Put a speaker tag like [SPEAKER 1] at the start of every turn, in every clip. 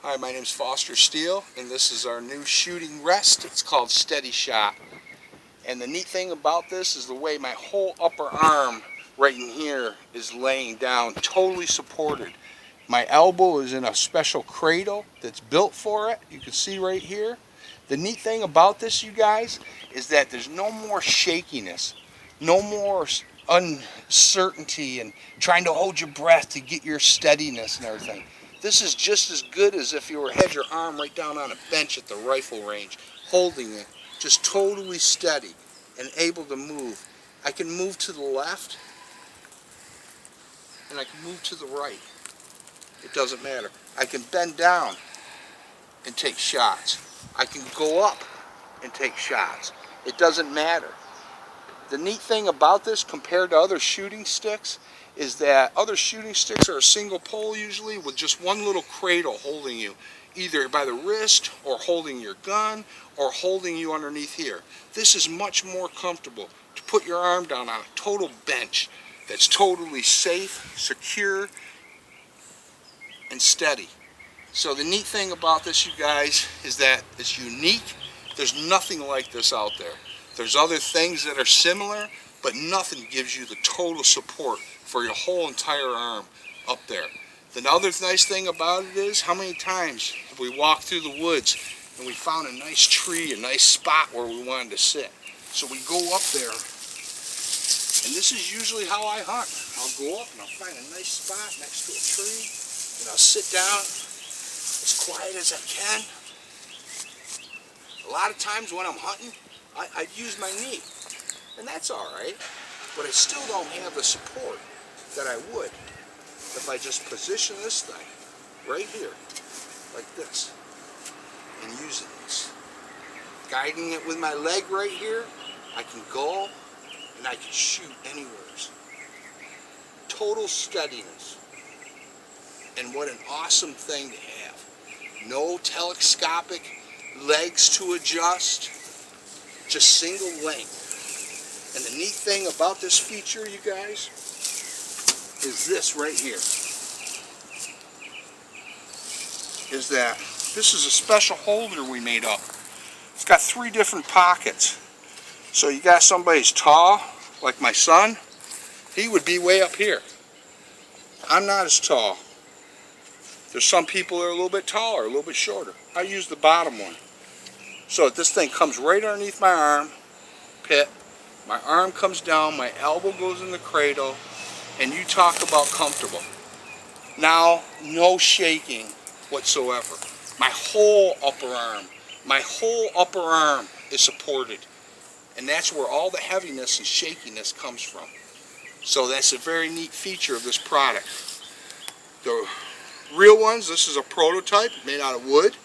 [SPEAKER 1] Hi, my name is Foster Steele, and this is our new shooting rest. It's called Steady Shot. And the neat thing about this is the way my whole upper arm right in here is laying down, totally supported. My elbow is in a special cradle that's built for it. You can see right here. The neat thing about this, you guys, is that there's no more shakiness, no more uncertainty and trying to hold your breath to get your steadiness and everything. This is just as good as if you had your arm right down on a bench at the rifle range, holding it, just totally steady and able to move. I can move to the left and I can move to the right. It doesn't matter. I can bend down and take shots. I can go up and take shots. It doesn't matter. The neat thing about this compared to other shooting sticks is that other shooting sticks are a single pole usually with just one little cradle holding you, either by the wrist or holding your gun or holding you underneath here. This is much more comfortable to put your arm down on a total bench that's totally safe, secure, and steady. So the neat thing about this, you guys, is that it's unique. There's nothing like this out there. There's other things that are similar, but nothing gives you the total support for your whole entire arm up there. The other nice thing about it is how many times have we walked through the woods and we found a nice tree, a nice spot where we wanted to sit. So we go up there, and this is usually how I hunt. I'll go up and I'll find a nice spot next to a tree, and I'll sit down as quiet as I can. A lot of times when I'm hunting, I use my knee, and that's all right, but I still don't have the support that I would if I just position this thing right here, like this, and using this. Guiding it with my leg right here, I can go and I can shoot anywhere. Total steadiness. And what an awesome thing to have. No telescopic legs to adjust, just single length. And the neat thing about this feature, you guys, is this right here. Is that this is a special holder we made up. It's got 3 different pockets. So you got somebody who's tall, like my son, he would be way up here. I'm not as tall. There's some people that are a little bit taller, a little bit shorter. I use the bottom one. So this thing comes right underneath my arm pit. My arm comes down, my elbow goes in the cradle, and you talk about comfortable. Now, no shaking whatsoever. My whole upper arm is supported. And that's where all the heaviness and shakiness comes from. So that's a very neat feature of this product. The real ones, this is a prototype made out of wood.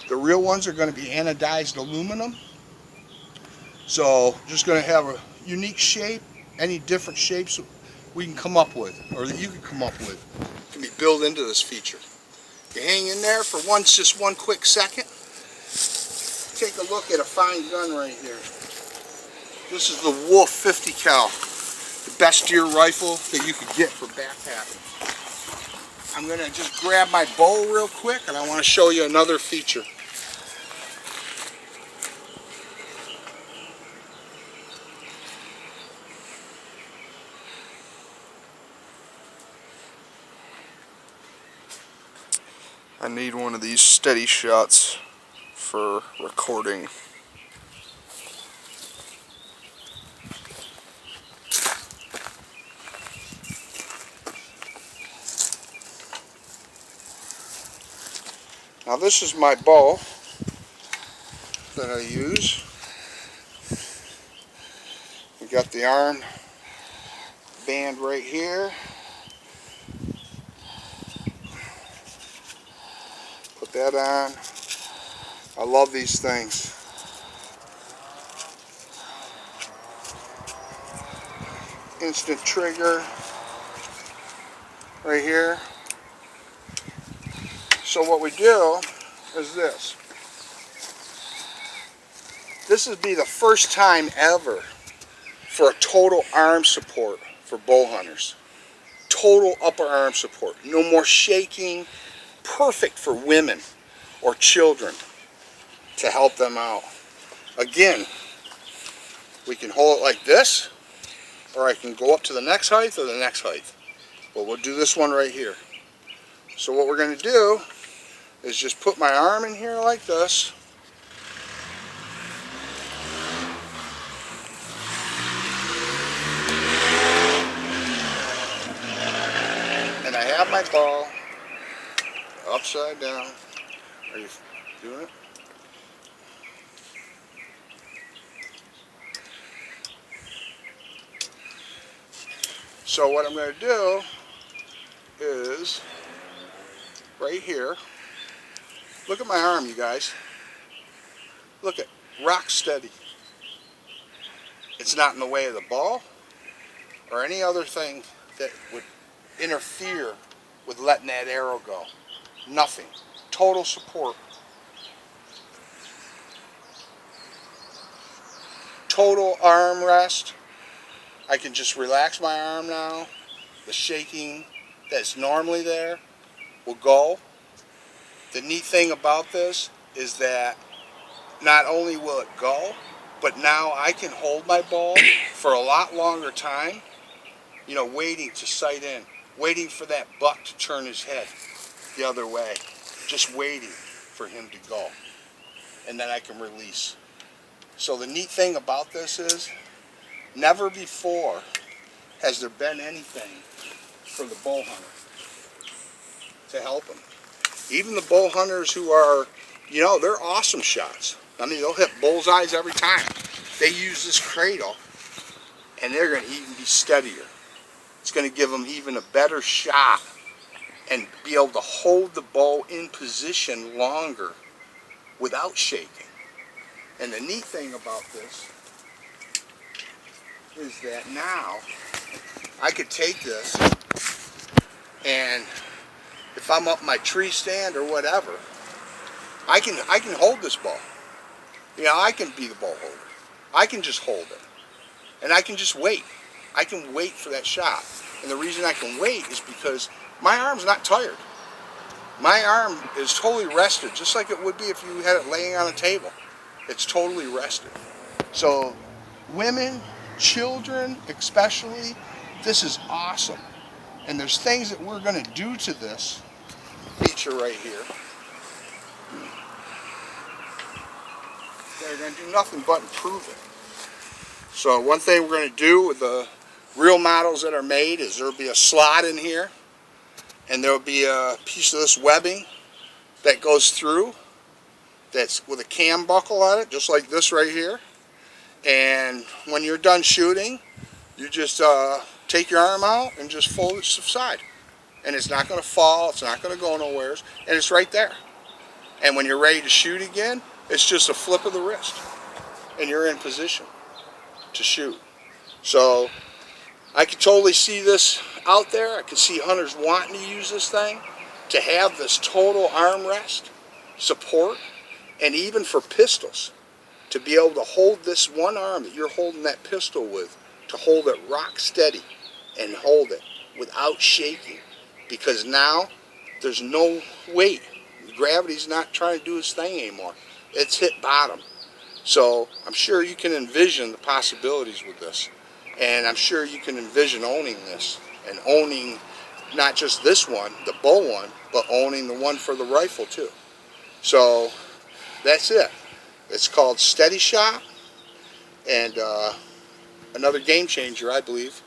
[SPEAKER 1] The real ones are going to be anodized aluminum. So just going to have a unique shape, any different shapes we can come up with, or that you can come up with, can be built into this feature. You hang in there for just one quick second. Take a look at a fine gun right here. This is the Wolf 50 cal, the best deer rifle that you could get for backpacking. I'm going to just grab my bow real quick, and I want to show you another feature. I need one of these steady shots for recording. Now this is my bow that I use. We got the arm band right here. Put that on. I love these things. Instant trigger right here. So what we do is this. This would be the first time ever for a total arm support for bow hunters. Total upper arm support. No more shaking. Perfect for women. or children to help them out. Again, we can hold it like this, or I can go up to the next height or the next height. But we'll do this one right here. So what we're going to do is just put my arm in here like this. And I have my ball upside down. Are you doing it? So what I'm going to do is right here. Look at my arm, you guys. Look at rock steady. It's not in the way of the ball or any other thing that would interfere with letting that arrow go. Nothing. Total support. Total arm rest. I can just relax my arm now. The shaking that's normally there will go. The neat thing about this is that not only will it go, but now I can hold my ball for a lot longer time, you know, waiting to sight in, waiting for that buck to turn his head the other way, just waiting for him to go, and then I can release. So the neat thing about this is, never before has there been anything for the bow hunter to help him. Even the bow hunters who are, you know, they're awesome shots. I mean, they'll hit bullseyes every time. They use this cradle, and they're going to even be steadier. It's going to give them even a better shot and be able to hold the bow in position longer without shaking. And the neat thing about this is that now I could take this, and if I'm up my tree stand or whatever, I can hold this bow. You know, I can be the bow holder. I can just hold it. And I can just wait. I can wait for that shot. And the reason I can wait is because my arm's not tired. My arm is totally rested, just like it would be if you had it laying on a table. It's totally rested. So women, children especially, this is awesome. And there's things that we're going to do to this feature right here. They're going to do nothing but improve it. So one thing we're going to do with the real models that are made is there'll be a slot in here, and there'll be a piece of this webbing that goes through that's with a cam buckle on it, just like this right here. And when you're done shooting, you just take your arm out and just fold it to the side. And it's not going to fall, it's not going to go nowhere, and it's right there. And when you're ready to shoot again, it's just a flip of the wrist, and you're in position to shoot. So I could totally see this out there. I could see hunters wanting to use this thing to have this total arm rest, support, and even for pistols, to be able to hold this one arm that you're holding that pistol with, to hold it rock steady and hold it without shaking, because now there's no weight. Gravity's not trying to do its thing anymore. It's hit bottom. So I'm sure you can envision the possibilities with this. And I'm sure you can envision owning this, and owning not just this one, the bow one, but owning the one for the rifle too. So that's it. It's called Steady Shot, and another game changer, I believe.